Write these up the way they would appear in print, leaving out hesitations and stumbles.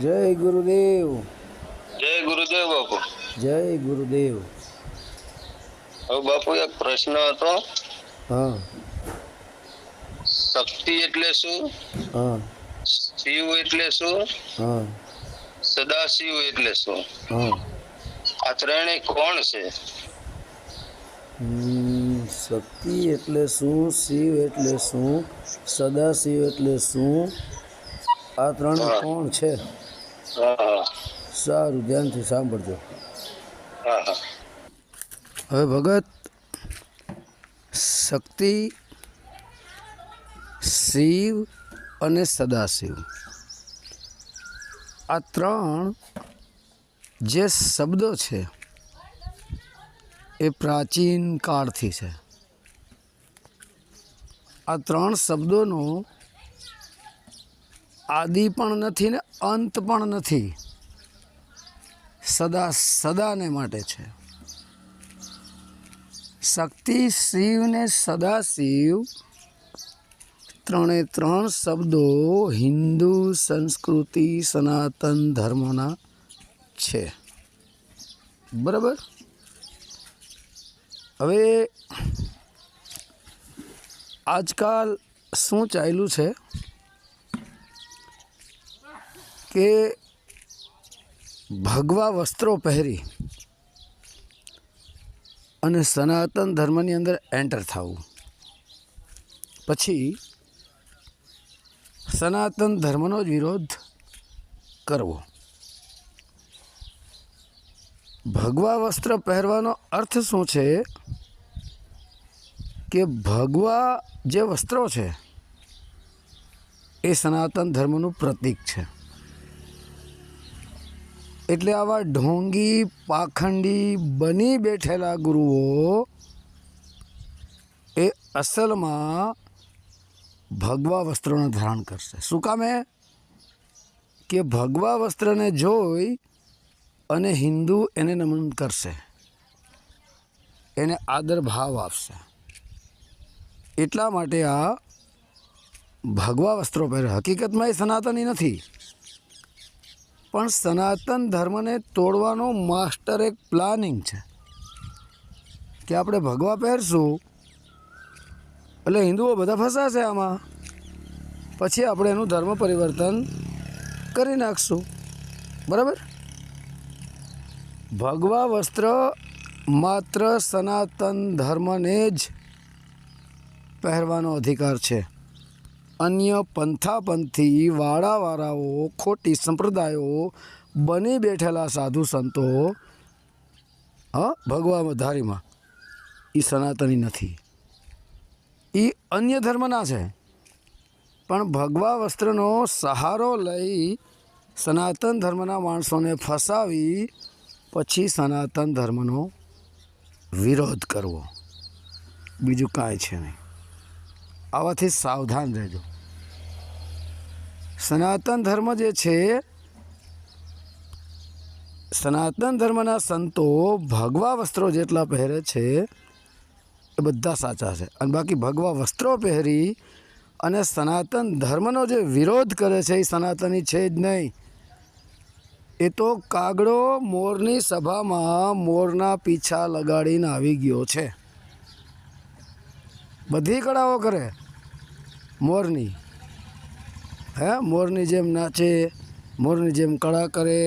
જય ગુરુદેવ. જય ગુરુદેવ બાપુ. જય ગુરુદેવ. હવે બાપુ એક પ્રશ્ન હતો. હા શક્તિ એટલે શું? હા શિવ એટલે શું? હા સદાશિવ એટલે શું? હા. આ ત્રણેય કોણ છે? શક્તિ એટલે શું, શિવ એટલે શું, સદાશિવ એટલે શું, આ ત્રણે હા કોણ છે? હા સારું, ધ્યાનથી સાંભળજો. હા હા. હવે ભગત, શક્તિ, શિવ અને સદાશિવ, આ ત્રણ જે શબ્દો છે એ પ્રાચીન કાળથી છે. આ ત્રણ શબ્દોનો આદિ પણ નથી ને અંત પણ નથી. સદાને માટે છે. શક્તિ, શિવ ને સદાશિવ ત્રણે ત્રણ શબ્દો હિન્દુ સંસ્કૃતિ સનાતન ધર્મના છે. બરાબર. હવે આજકાલ શું ચાલ્યું છે કે ભગવા વસ્ત્રો પહેરી અને સનાતન ધર્મની અંદર એન્ટર થવું, પછી સનાતન ધર્મનો જ વિરોધ કરવો. ભગવા વસ્ત્ર પહેરવાનો અર્થ શું છે કે ભગવા જે વસ્ત્રો છે એ સનાતન ધર્મનું પ્રતીક છે. એટલે આવા ઢોંગી પાખંડી બની બેઠેલા ગુરુઓ એ અસલમાં ભગવા વસ્ત્રોનું ધારણ કરશે. શું કામે? કે ભગવા વસ્ત્રને જોઈ અને હિન્દુ એને નમન કરશે, એને આદર ભાવ આપશે. એટલા માટે આ ભગવા વસ્ત્રો પહેરે. હકીકતમાં એ સનાતની નથી, પણ સનાતન ધર્મને તોડવાનો માસ્ટર એક પ્લાનિંગ છે કે આપણે ભગવા પહેરશું એટલે હિન્દુઓ બધા ફસાશે આમાં, પછી આપણે એનું ધર્મ પરિવર્તન કરી નાખશું. બરાબર. ભગવા વસ્ત્ર માત્ર સનાતન ધર્મને જ પહેરવાનો અધિકાર છે. અન્ય પંથાપંથી વાળાવાળાઓ, ખોટી સંપ્રદાયો બની બેઠેલા સાધુ સંતો ભગવા ધારીમાં એ સનાતની નથી, એ અન્ય ધર્મના છે. પણ ભગવા વસ્ત્રનો સહારો લઈ સનાતન ધર્મના માણસોને ફસાવી પછી સનાતન ધર્મનો વિરોધ કરવો, બીજું કાંઈ છે નહીં. આવાથી સાવધાન રહેજો. સનાતન ધર્મ જે છે, સનાતન ધર્મના સંતો ભગવા વસ્ત્રો જેટલા પહેરે છે એ બધા સાચા છે, અને બાકી ભગવા વસ્ત્રો પહેરી અને સનાતન ધર્મનો જે વિરોધ કરે છે એ સનાતની છે જ નહીં. એ તો કાગડો મોરની સભામાં મોરના પીછા લગાડીને આવી ગયો છે. બધી કળાઓ કરે મોરની, મોરની જેમ નાચે, મોરની જેમ કળા કરે,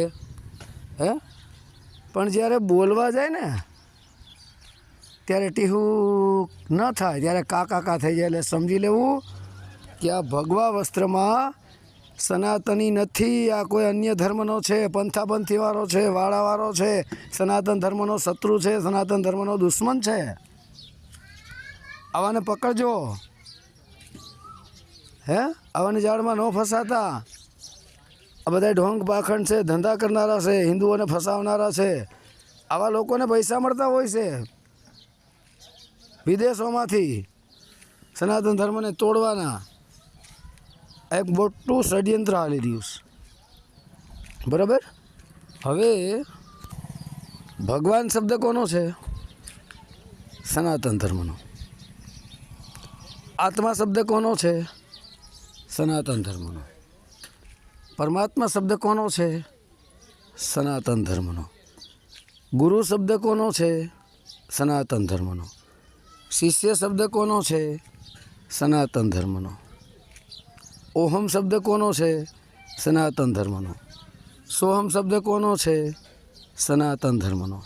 પણ જ્યારે બોલવા જાય ને ત્યારે ટીહું ન થાય, ત્યારે કાકા થઈ જાય. એટલે સમજી લેવું કે આ ભગવા વસ્ત્રમાં સનાતની નથી, આ કોઈ અન્ય ધર્મનો છે, પંથાપંથીવાળો છે, વાળાવાળો છે, સનાતન ધર્મનો શત્રુ છે, સનાતન ધર્મનો દુશ્મન છે. આવાને પકડજો. આવાની જાળમાં ન ફસાતા. આ બધા ઢોંગ પાખંડ છે, ધંધા કરનારા છે, હિન્દુઓને ફસાવનારા છે. આવા લોકોને પૈસા મળતા હોય છે વિદેશોમાંથી સનાતન ધર્મને તોડવાના. એક મોટું ષડયંત્ર હાલી રહ્યું છે. બરાબર. હવે ભગવાન શબ્દ કોનો છે? સનાતન ધર્મનો. આત્મા શબ્દ કોનો છે? સનાતન ધર્મનો. પરમાત્મા શબ્દ કોનો છે? સનાતન ધર્મનો. ગુરુ શબ્દ કોનો છે? સનાતન ધર્મનો. શિષ્ય શબ્દ કોનો છે? સનાતન ધર્મનો. ઓહમ શબ્દ કોનો છે? સનાતન ધર્મનો. સોહમ શબ્દ કોનો છે? સનાતન ધર્મનો.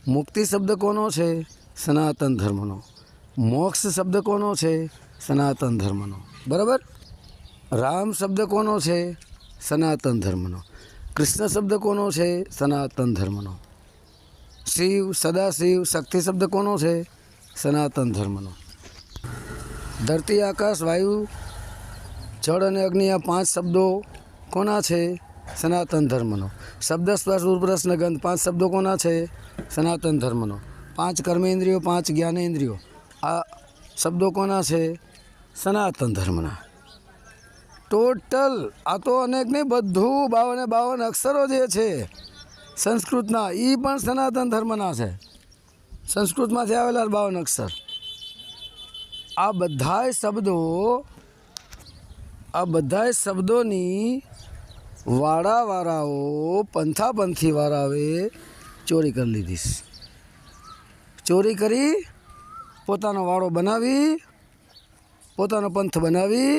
મુક્તિ શબ્દ કોનો છે? સનાતન ધર્મનો. મોક્ષ શબ્દ કોનો છે? સનાતન ધર્મનો. બરાબર. રામ શબ્દ કોનો છે? સનાતન ધર્મનો. કૃષ્ણ શબ્દ કોનો છે? સનાતન ધર્મનો. શિવ, સદાશિવ, શક્તિ શબ્દ કોનો છે? સનાતન ધર્મનો. ધરતી, આકાશ, વાયુ, જળ અને અગ્નિ, આ 5 શબ્દો કોના છે? સનાતન ધર્મનો. શબ્દ, સ્પર્શ, રૂપ, રસ ને ગંધ 5 શબ્દો કોના છે? સનાતન ધર્મનો. 5 કર્મેન્દ્રિયો, 5 જ્ઞાનેન્દ્રિયો, આ શબ્દો કોના છે? સનાતન ધર્મના. ટોટલ આ તો અનેક નહીં, બધું 52 અક્ષરો જે છે સંસ્કૃતના, એ પણ સનાતન ધર્મના છે. સંસ્કૃતમાંથી આવેલા 52 અક્ષર. આ બધાય શબ્દોની વાળાવાળાઓ, પંથાપંથીવાળાઓએ ચોરી કરી લીધી. ચોરી કરી પોતાનો વાળો બનાવી, પોતાનો પંથ બનાવી,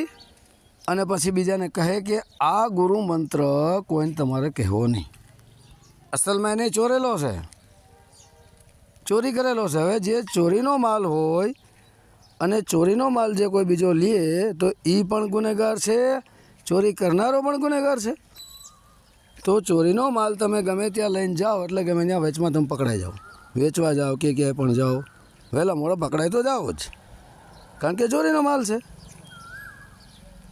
અને પછી બીજાને કહે કે આ ગુરુ મંત્ર કોઈને તમારે કહેવો નહીં. અસલમાં એને ચોરેલો છે, ચોરી કરેલો છે. હવે જે ચોરીનો માલ હોય અને ચોરીનો માલ જે કોઈ બીજો લે તો એ પણ ગુનેગાર છે, ચોરી કરનારો પણ ગુનેગાર છે. તો ચોરીનો માલ તમે ગમે ત્યાં લઈને જાઓ એટલે ગમે ત્યાં વેચમાં તમે પકડાઈ જાઓ. વેચવા જાઓ કે ક્યાંય પણ જાઓ, વહેલા મોડા પકડાય તો જાઓ જ, કારણ કે ચોરીનો માલ છે.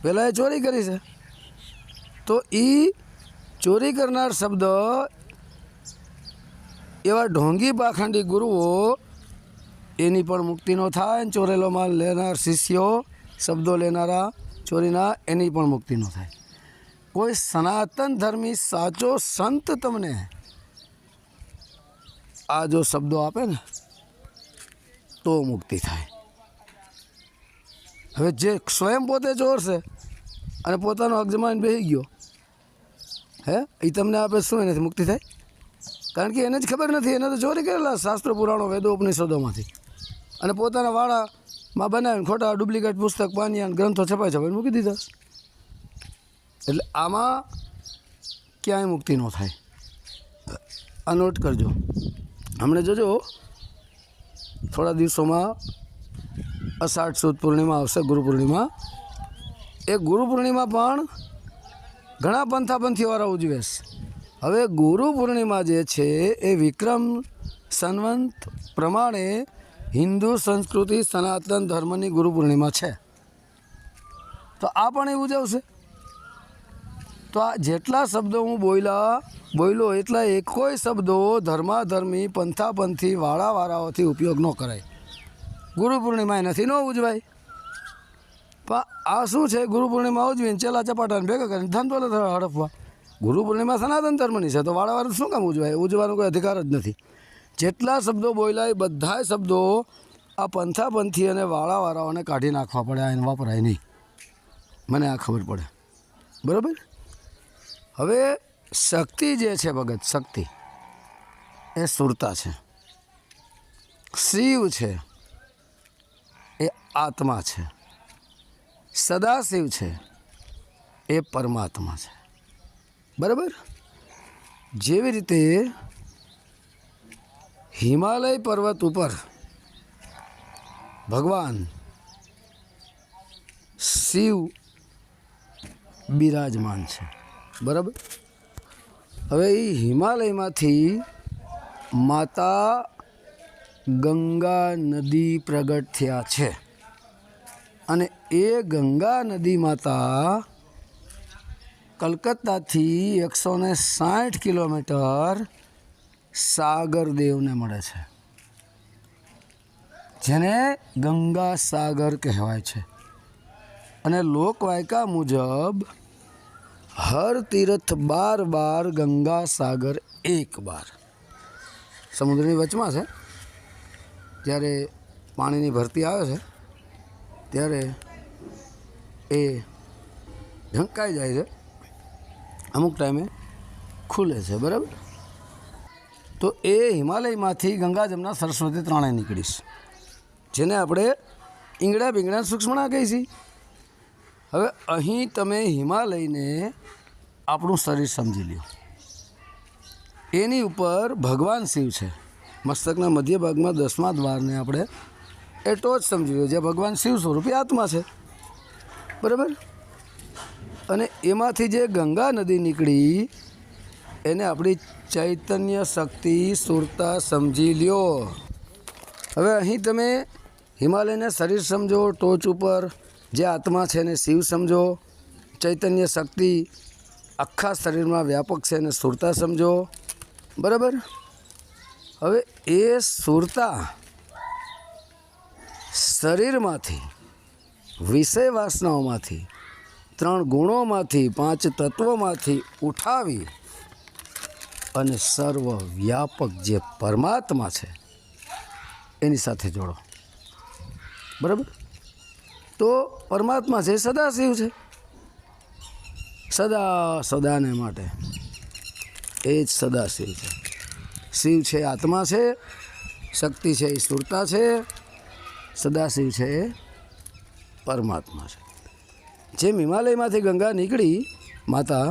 પહેલાં એ ચોરી કરી છે તો એ ચોરી કરનાર શબ્દ એવા ઢોંગી પાખંડી ગુરુઓ, એની પણ મુક્તિ ન થાય. ચોરેલો માલ લેનાર શિષ્યો, શબ્દો લેનારા ચોરીના, એની પણ મુક્તિ ન થાય. કોઈ સનાતન ધર્મી સાચો સંત તમને આ જો શબ્દો આપે ને તો મુક્તિ થાય. હવે જે સ્વયં પોતે ચોર છે અને પોતાનો હક જમાઈને બેસી ગયો, હે, એ તમને આપે શું એનાથી મુક્તિ થાય? કારણ કે એને જ ખબર નથી, એને તો ચોરી કરેલા શાસ્ત્રો, પુરાણો, વેદો, ઉપનિષદોમાંથી, અને પોતાના વાળામાં બનાવીને ખોટા ડુપ્લિકેટ પુસ્તક, પાનિયા, ગ્રંથો છપાઈ મૂકી દીધા. એટલે આમાં ક્યાંય મુક્તિ ન થાય. આ નોટ કરજો. હમણાં જોજો થોડા દિવસોમાં અષાઢ સુદ પૂર્ણિમા આવશે, ગુરુ પૂર્ણિમા. એ ગુરુ પૂર્ણિમા પણ ઘણા પંથાપંથીવાળા ઉજવે છે. હવે ગુરુ પૂર્ણિમા જે છે એ વિક્રમ સંવંત પ્રમાણે હિન્દુ સંસ્કૃતિ સનાતન ધર્મની ગુરુ પૂર્ણિમા છે. તો આ પણ એ ઉજવશે. તો આ જેટલા શબ્દો હું બોલ્યો એટલા એકોય શબ્દો ધર્માધર્મી, પંથાપંથી, વાળાવાળાઓથી ઉપયોગ ન કરાય. ગુરુ પૂર્ણિમા એનાથી ન ઉજવાય. પણ આ શું છે? ગુરુ પૂર્ણિમા ઉજવીને ચેલા ચપાટાને ભેગા કરીને ધન દોલત હડપવા. ગુરુ પૂર્ણિમા સનાતન ધર્મની છે તો વાળાવાળા શું કામ ઉજવાય? ઉજવાનો કોઈ અધિકાર જ નથી. જેટલા શબ્દો બોલાય બધા શબ્દો આ પંથાપંથી અને વાળાવાળાઓને કાઢી નાખવા પડે, એને વપરાય નહીં. મને આ ખબર પડે. બરાબર. હવે શક્તિ જે છે ભગત, શક્તિ એ સુરતા છે. શિવ છે એ આત્મા છે. સદાશિવ છે એ પરમાત્મા છે. બરાબર. જેવી રીતે હિમાલય પર્વત ઉપર ભગવાન શિવ બિરાજમાન છે. બરાબર. હવે એ હિમાલયમાંથી માતા ગંગા નદી પ્રગટ થયા છે, અને એ ગંગા નદી માતા કલકત્તાથી 160 કિલોમીટર સાગરદેવને મળે છે, જેને ગંગા સાગર કહેવાય છે. અને લોકવાયકા મુજબ હર તીર્થ 12 બાર, ગંગા સાગર 1 બાર. સમુદ્રની વચમાં છે. જ્યારે પાણીની ભરતી આવે છે ત્યારે એ ઢંકાઈ જાય છે અમુક ટાઈમે ખુલે છે, બરાબર. તો એ હિમાલયમાંથી ગંગા જમના સરસ્વતી ત્રણેય નીકળીશ, જેને આપણે ઈંગડા બિંગડા સૂક્ષ્મણા કહીએ છીએ. હવે અહીં તમે હિમાલયને આપણું શરીર સમજી લ્યો. એની ઉપર ભગવાન શિવ છે. મસ્તકના મધ્ય ભાગમાં 10મા દ્વારને આપણે એ ટોચ સમજી લો, જે ભગવાન શિવ સ્વરૂપી આત્મા છે, બરાબર. અને એમાંથી જે ગંગા નદી નીકળી એને આપણી ચૈતન્ય શક્તિ સુરતા સમજી લ્યો. હવે અહીં તમે હિમાલયને શરીર સમજો, ટોચ ઉપર જે આત્મા છે એને શિવ સમજો, ચૈતન્ય શક્તિ આખા શરીરમાં વ્યાપક છે એને સુરતા સમજો, બરાબર. હવે એ સુરતા શરીરમાંથી, વિષય વાસનાઓમાંથી, 3 ગુણોમાંથી, 5 તત્વોમાંથી ઉઠાવી અને સર્વવ્યાપક જે પરમાત્મા છે એની સાથે જોડો, બરાબર. તો પરમાત્મા છે સદાશિવ છે, સદાને માટે એ જ સદાશિવ છે. શિવ છે આત્મા છે, શક્તિ છે એ સુરતા છે, સદાશિવ છે એ પરમાત્મા છે. જેમ હિમાલયમાંથી ગંગા નીકળી માતા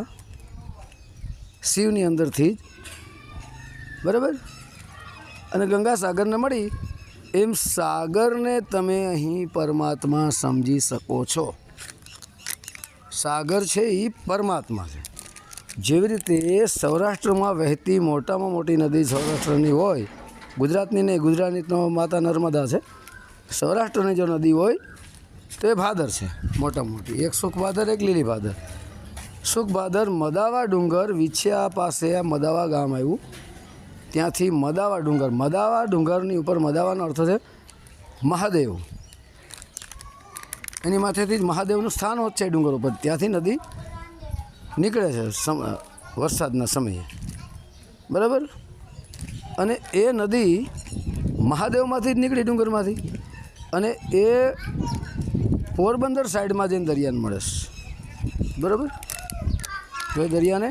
શિવની અંદરથી જ, બરાબર, અને ગંગા સાગરને મળી, એમ સાગરને તમે અહીં પરમાત્મા સમજી શકો છો. સાગર છે એ પરમાત્મા છે. જેવી રીતે સૌરાષ્ટ્રમાં વહેતી મોટામાં મોટી નદી સૌરાષ્ટ્રની હોય, ગુજરાતની નહીં, ગુજરાતની માતા નર્મદા છે. સૌરાષ્ટ્રની જો નદી હોય તો એ ભાદર છે મોટામાં મોટી, એક સુખ ભાદર, એક લીલી ભાદર. સુખ ભાદર મદાવા ડુંગર, વિછ્યા પાસે આ મદાવા ગામ આવ્યું, ત્યાંથી મદાવા ડુંગર, મદાવા ડુંગરની ઉપર, મદાવાનો અર્થ છે મહાદેવ, એની માથેથી જ મહાદેવનું સ્થાન હોત છે ડુંગર ઉપર, ત્યાંથી નદી નીકળે છે વરસાદના સમયે, બરાબર. અને એ નદી મહાદેવમાંથી જ નીકળી, ડુંગરમાંથી, અને એ પોરબંદર સાઈડમાં જઈને દરિયાને મળે છે, બરાબર. તો એ દરિયાને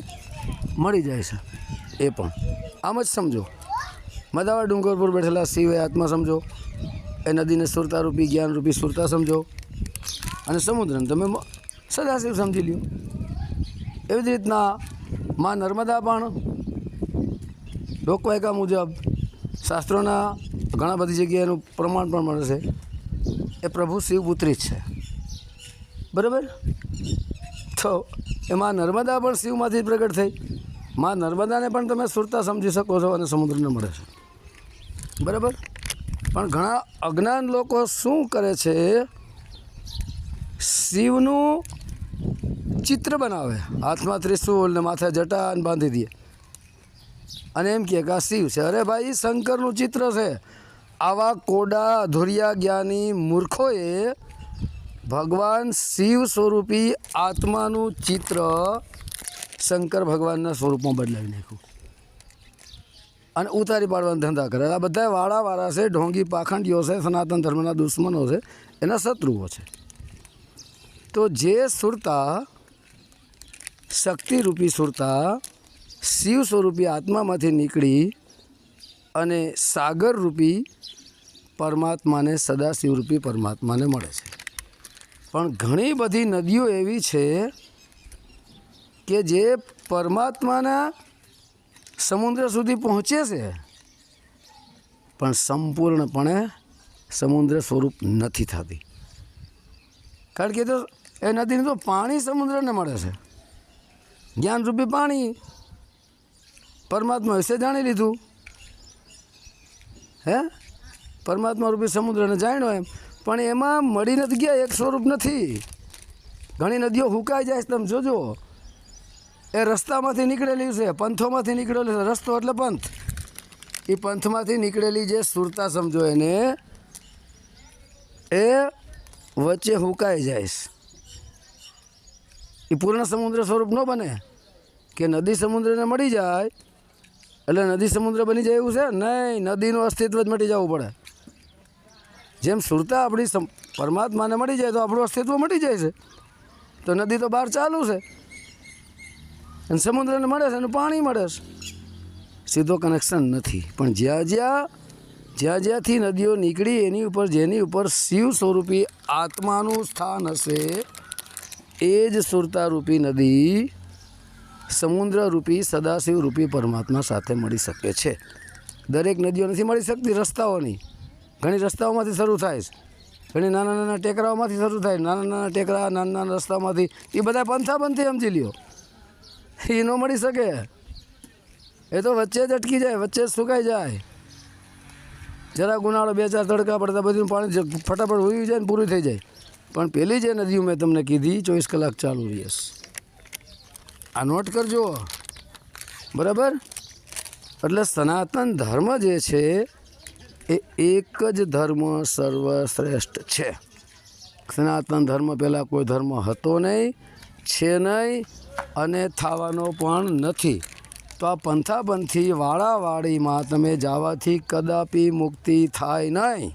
મળી જાય છે. એ પણ આમ જ સમજો, મદાવા ડુંગર પર બેઠેલા શિવ એ આત્મા સમજો, એ નદીને સુરતારૂપી જ્ઞાનરૂપી સુરતા સમજો, અને સમુદ્રને તમે સદાશિવ સમજી લ્યો. એવી જ રીતના માં નર્મદા પણ લોકવાયકા મુજબ, શાસ્ત્રોના ઘણા બધી જગ્યાએ એનું પ્રમાણ પણ મળે છે, એ પ્રભુ શિવપુત્રી જ છે, બરાબર. તો એમાં નર્મદા પણ શિવમાંથી પ્રગટ થઈ. માં નર્મદાને પણ તમે સુરતા સમજી શકો છો અને સમુદ્રને મળે છે, બરાબર. પણ ઘણા અજ્ઞાન લોકો શું કરે છે, શિવનું ચિત્ર બનાવે, હાથમાં ત્રિશૂલ ને માથે જટા બાંધી દે, અને એમ કહે કે આ શિવ છે. અરે ભાઈ, શંકરનું ચિત્ર છે. આવા કોડા અધુરિયા જ્ઞાની મૂર્ખોએ ભગવાન શિવ સ્વરૂપી આત્માનું ચિત્ર શંકર ભગવાનના સ્વરૂપમાં બદલાવી નાખ્યું અને ઉતારી પાડવાના ધંધા કરે. આ બધા વાળા છે, ઢોંગી પાખંડીઓ છે, સનાતન ધર્મના દુશ્મનો છે, એના શત્રુઓ છે. તો જે સુરતા, શક્તિરૂપી સુરતા શિવ સ્વરૂપી આત્મામાંથી નીકળી અને સાગરરૂપી પરમાત્માને, સદાશિવરૂપી પરમાત્માને મળે છે. પણ ઘણી બધી નદીઓ એવી છે કે જે પરમાત્માના સમુદ્ર સુધી પહોંચે છે, પણ સંપૂર્ણપણે સમુદ્ર સ્વરૂપ નથી થતી. કારણ કે તો એ નદીનું તો પાણી સમુદ્રને મળે છે, જ્ઞાનરૂપી પાણી. પરમાત્મા વિશે જાણી લીધું, હે, પરમાત્મા રૂપી સમુદ્રને જાણ્યો એમ, પણ એમાં મળી નથી ગયા, એક સ્વરૂપ નથી. ઘણી નદીઓ હુકાઈ જાય છે, તમે જોજો. એ રસ્તામાંથી નીકળેલી છે, પંથોમાંથી નીકળેલી છે. રસ્તો એટલે પંથ. એ પંથમાંથી નીકળેલી જે સુરતા સમજો એને, એ વચ્ચે હુકાઈ જાય છે. એ પૂર્ણ સમુદ્ર સ્વરૂપ ન બને કે નદી સમુદ્રને મળી જાય એટલે નદી સમુદ્ર બની જાય એવું છે નહીં. નદીનું અસ્તિત્વ જ મટી જવું પડે. જેમ સુરતા આપણી પરમાત્માને મળી જાય તો આપણું અસ્તિત્વ મટી જાય છે, તો નદી તો બહાર ચાલુ છે. અને સમુદ્રને મળે છે અને પાણી મળે છે, સીધો કનેક્શન નથી. પણ જ્યાંથી નદીઓ નીકળી એની ઉપર જેની ઉપર શિવ સ્વરૂપી આત્માનું સ્થાન હશે એ જ સુરતારૂપી નદી સમુદ્રરૂપી સદાશિવરૂપી પરમાત્મા સાથે મળી શકે છે. દરેક નદીઓ નથી મળી શકતી રસ્તાઓની, ઘણી રસ્તાઓમાંથી શરૂ થાય છે, ઘણી નાના નાના ટેકરાઓમાંથી શરૂ થાય, નાના નાના ટેકરા નાના નાના રસ્તામાંથી, એ બધા પંથાપંથી સમજી લ્યો, એ ન મળી શકે. એ તો વચ્ચે જ અટકી જાય, વચ્ચે જ સુકાઈ જાય. જરા ઉનાળો 2-4 તડકા પડતા બધું પાણી ફટાફટ હોઈ જાય ને પૂરું થઈ જાય. પણ પેલી જે નદીઓ મેં તમને કીધી 24 કલાક ચાલુ રહે. આ નોટ કરજો, બરાબર. એટલે સનાતન ધર્મ જે છે એ એક જ ધર્મ સર્વશ્રેષ્ઠ છે. સનાતન ધર્મ પહેલાં કોઈ ધર્મ હતો નહીં, છે નહીં અને થવાનો પણ નથી. તો આ પંથાપંથી વાળાવાળીમાં તમે જવાથી કદાપી મુક્તિ થાય નહીં.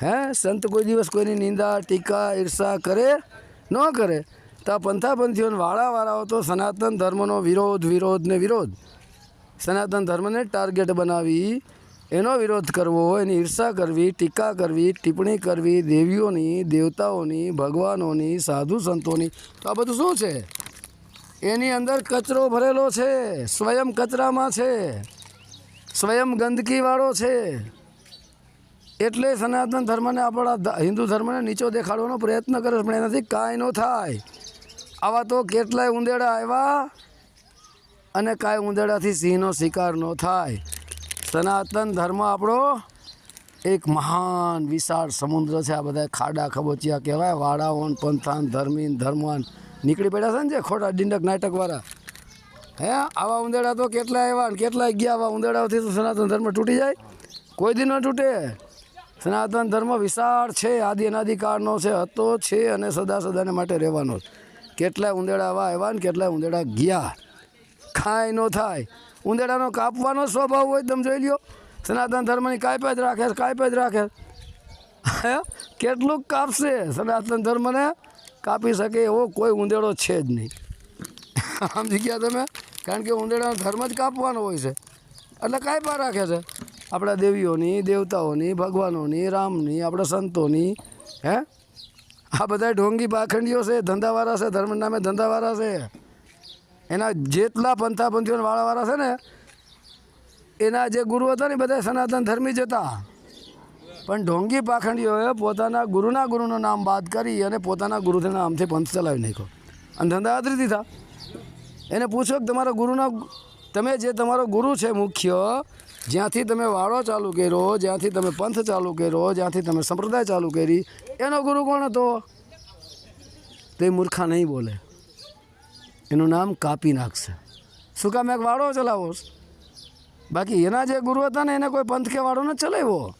હે, સંત કોઈ દિવસ કોઈની નિંદા ટીકા ઈર્ષા કરે ન કરે. તો આ પંથાપંથીઓને વાળાવાળાઓ તો સનાતન ધર્મનો વિરોધ ને વિરોધ, સનાતન ધર્મને ટાર્ગેટ બનાવી એનો વિરોધ કરવો, એની ઈર્ષા કરવી, ટીકા કરવી, ટિપ્પણી કરવી, દેવીઓની, દેવતાઓની, ભગવાનોની, સાધુ સંતોની. તો આ બધું શું છે? એની અંદર કચરો ભરેલો છે, સ્વયં કચરામાં છે, સ્વયં ગંદકીવાળો છે. એટલે સનાતન ધર્મને આપણા હિન્દુ ધર્મને નીચો દેખાડવાનો પ્રયત્ન કરે છે, પણ એનાથી કાંઈ ન થાય. આવા તો કેટલાય ઉંદેડા આવ્યા અને કાંઈ ઉંદેડાથી સિંહનો શિકાર ન થાય. સનાતન ધર્મ આપણો એક મહાન વિશાળ સમુદ્ર છે. આ બધા ખાડા ખબોચિયા કહેવાય, વાડાઓન પંથાન ધર્મીન ધર્મવાન નીકળી પડ્યા છે ને જે ખોટા ડિંડક નાટકવાળા. હે, આવા ઉંદેડા તો કેટલા આવ્યા ને કેટલાય ગયા. આવા ઉંદેડાઓથી તો સનાતન ધર્મ તૂટી જાય? કોઈ દી ન તૂટે. સનાતન ધર્મ વિશાળ છે, આદિ અનાદિકાળનો છે, હતો છે અને સદા સદાને માટે રહેવાનો. કેટલાય ઉંદેડા આવા આવ્યા ને કેટલાય ઉંદેડા ગયા. કાંઈ ન થાય. ઉંદેડાનો કાપવાનો સ્વભાવ હોય તમે જોઈ લ્યો. સનાતન ધર્મની કાંઈ જ રાખે, કાંઈ જ રાખે. હે, કેટલુંક કાપશે? સનાતન ધર્મને કાપી શકે એવો કોઈ ઉંદેડો છે જ નહીં. સમજી ગયા તમે? કારણ કે ઉંદેડાનો ધર્મ જ કાપવાનો હોય છે. એટલે કાંઈ પણ રાખે છે આપણા દેવીઓની, દેવતાઓની, ભગવાનોની, રામની, આપણા સંતોની. હે, આ બધા ઢોંગી પાખંડીઓ છે, ધંધાવાળા છે, ધર્મ નામે ધંધાવાળા છે. એના જેટલા પંથાપંથીઓને વાળાવાળા છે ને એના જે ગુરુ હતા ને બધા સનાતન ધર્મી જ હતા. પણ ઢોંગી પાખંડીઓએ પોતાના ગુરુનું નામ બાદ કરી અને પોતાના ગુરુના નામથી પંથ ચલાવી નાખ્યો અને ધંધા આદરી દીધા. એને પૂછો કે તમારા ગુરુના, તમે જે તમારો ગુરુ છે મુખ્ય, જ્યાંથી તમે વાળો ચાલુ કર્યો, જ્યાંથી તમે પંથ ચાલુ કર્યો, જ્યાંથી તમે સંપ્રદાય ચાલુ કરી, એનો ગુરુ કોણ હતો? તો એ મૂર્ખા નહીં બોલે. એનું નામ કાપી નાખશે. શું કામ? એક વાળો ચલાવો. બાકી એના જે ગુરુ હતા ને એને કોઈ પંથ કે વાળો ન ચલાવ્યો.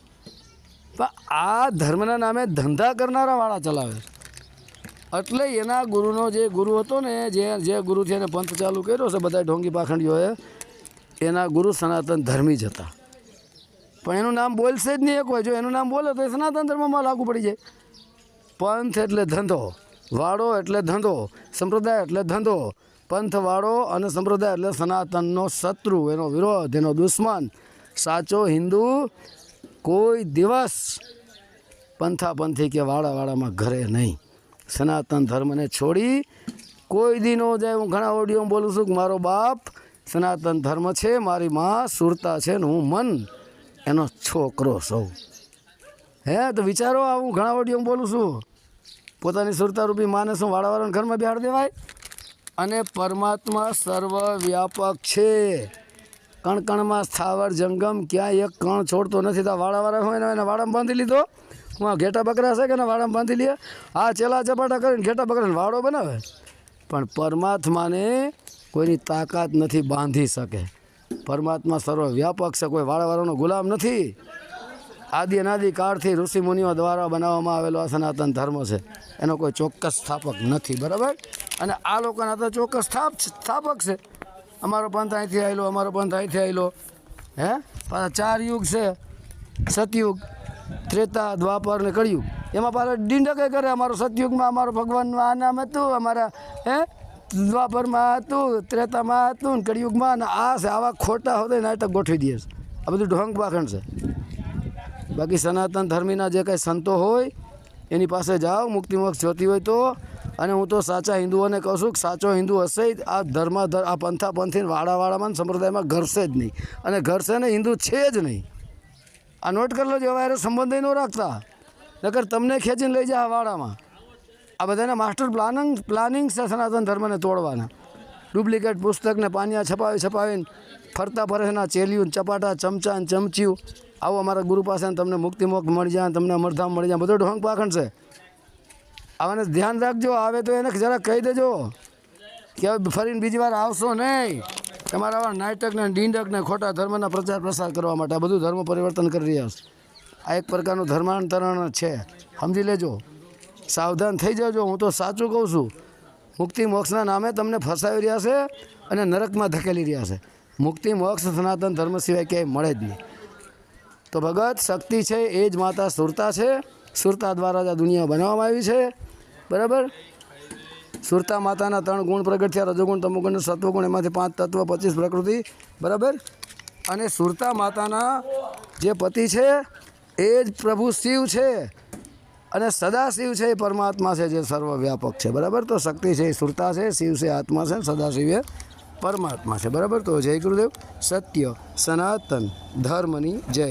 પણ આ ધર્મના નામે ધંધા કરનારા વાળા ચલાવે. એટલે એના ગુરુનો જે ગુરુ હતો ને, જે ગુરુથી એને પંથ ચાલુ કર્યો છે બધા ઢોંગી પાખંડીઓએ, એના ગુરુ સનાતન ધર્મી જ હતા. પણ એનું નામ બોલશે જ નહીં એક હોય. જો એનું નામ બોલે તો એ સનાતન ધર્મમાં લાગુ પડી જાય. પંથ એટલે ધંધો, વાળો એટલે ધંધો, સંપ્રદાય એટલે ધંધો. પંથવાળો અને સંપ્રદાય એટલે સનાતનનો શત્રુ, એનો વિરોધ, એનો દુશ્મન. સાચો હિન્દુ કોઈ દિવસ પંથાપંથી કે વાળાવાળામાં ઘરે નહીં. સનાતન ધર્મને છોડી કોઈ દી ન જાય. હું ઘણા ઓડિયોમાં બોલું છું કે મારો બાપ સનાતન ધર્મ છે, મારી માં સુરતા છે ને હું મન એનો છોકરો સૌ. હે, તો વિચારો. હું ઘણા ઓડિયોમાં બોલું છું. પોતાની સુરતારૂપી માને શું વાળાવાળાના ઘરમાં બેહાડ દેવાય? અને પરમાત્મા સર્વવ્યાપક છે. કણકણમાં સ્થાવર જંગમ, ક્યાંય એક કણ છોડતો નથી. તો વાળાવાળા હોય ને એને વાડામાં બાંધી લીધો. હું ઘેટા બકરા છે કે ને વાડામાં બાંધી લે. આ ચેલા ચપાટા કરીને ઘેટા બકરાને વાડો બનાવે. પણ પરમાત્માને કોઈની તાકાત નથી બાંધી શકે. પરમાત્મા સર્વવ્યાપક છે, કોઈ વાળાવાળાનો ગુલામ નથી. આદિ અનાદિ કાળથી ઋષિમુનિઓ દ્વારા બનાવવામાં આવેલો આ સનાતન ધર્મ છે. એનો કોઈ ચોક્કસ સ્થાપક નથી, બરાબર. અને આ લોકોના તો ચોક્કસ સ્થાપક છે. અમારો પંથ અહીંથી આવેલો, અમારો પંથ અહીંથી આવેલો. હે, પાછા 4 યુગ છે: સતયુગ, ત્રેતા, દ્વાપર ને કળિયુગ. એમાં પાછા ડિંડકે કરે અમારો સતયુગમાં અમારો ભગવાનનું આ નામ હતું, અમારા હે દ્વાપરમાં હતું, ત્રેતામાં હતું ને કળિયુગમાં, ને આ છે આવા ખોટા હોતે નાટક ગોઠવી દે છે. આ બધું ઢોંગ પાખંડ છે. બાકી સનાતન ધર્મીના જે કંઈ સંતો હોય એની પાસે જાઓ, મુક્તિ મોક્ષ જોતી હોય તો. અને હું તો સાચા હિન્દુઓને કહું છું કે સાચો હિન્દુ હશે જ આ આ પંથાપંથી વાળાવાળામાં સમુદાયમાં ઘરશે જ નહીં. અને ઘરશે ને હિન્દુ છે જ નહીં. આ નોટ કરી લો, જેવા એને સંબંધ ન રાખતા, નકર તમને ખેંચીને લઈ જાય આ વાડામાં. આ બધાના માસ્ટર પ્લાનિંગ છે સનાતન ધર્મને તોડવાના. ડુપ્લિકેટ પુસ્તકને પાનિયા છપાવીને ફરતા ફરેના ચેલિયું, ચપાટા, ચમચા ને ચમચિયું. આવો અમારા ગુરુ પાસે તમને મુક્તિ મોક્ષ મળી જાય, તમને અમરધામ મળી જાય. બધો ઢોંગ પાખંડ છે. આવાને ધ્યાન રાખજો. આવે તો એને જરા કહી દેજો કે હવે ફરીને બીજી વાર આવશો નહીં. તમારા આવા નાટક ને ડીંડક ને ખોટા ધર્મના પ્રચાર પ્રસાર કરવા માટે આ બધું ધર્મ પરિવર્તન કરી રહ્યા છે. આ એક પ્રકારનું ધર્માંતરણ છે, સમજી લેજો. સાવધાન થઈ જજો. હું તો સાચું કહું છું. મુક્તિ મોક્ષના નામે તમને ફસાવી રહ્યા છે અને નરકમાં ધકેલી રહ્યા છે. મુક્તિ મોક્ષ સનાતન ધર્મ સિવાય ક્યાંય મળે જ નહીં. તો ભગત શક્તિ છે એ જ માતા સુરતા છે. સુરતા દ્વારા જ આ દુનિયા બનાવવામાં આવી છે. બરાબર. સુરતા માતાના 3 ગુણ પ્રગટ થયા, રજોગુણ, તમોગુણ અને સત્વગુણ. એમાંથી 5 તત્વ, 25 પ્રકૃતિ. બરાબર. અને સુરતા માતાના જે પતિ છે એ જ પ્રભુ શિવ છે. અને સદાશિવ છે એ પરમાત્મા છે જે સર્વવ્યાપક છે. બરાબર. તો શક્તિ છે એ સુરતા છે, શિવ છે આત્મા છે, સદાશિવ એ પરમાત્મા છે. બરાબર. તો જય ગુરુદેવ. સત્ય સનાતન ધર્મની જય.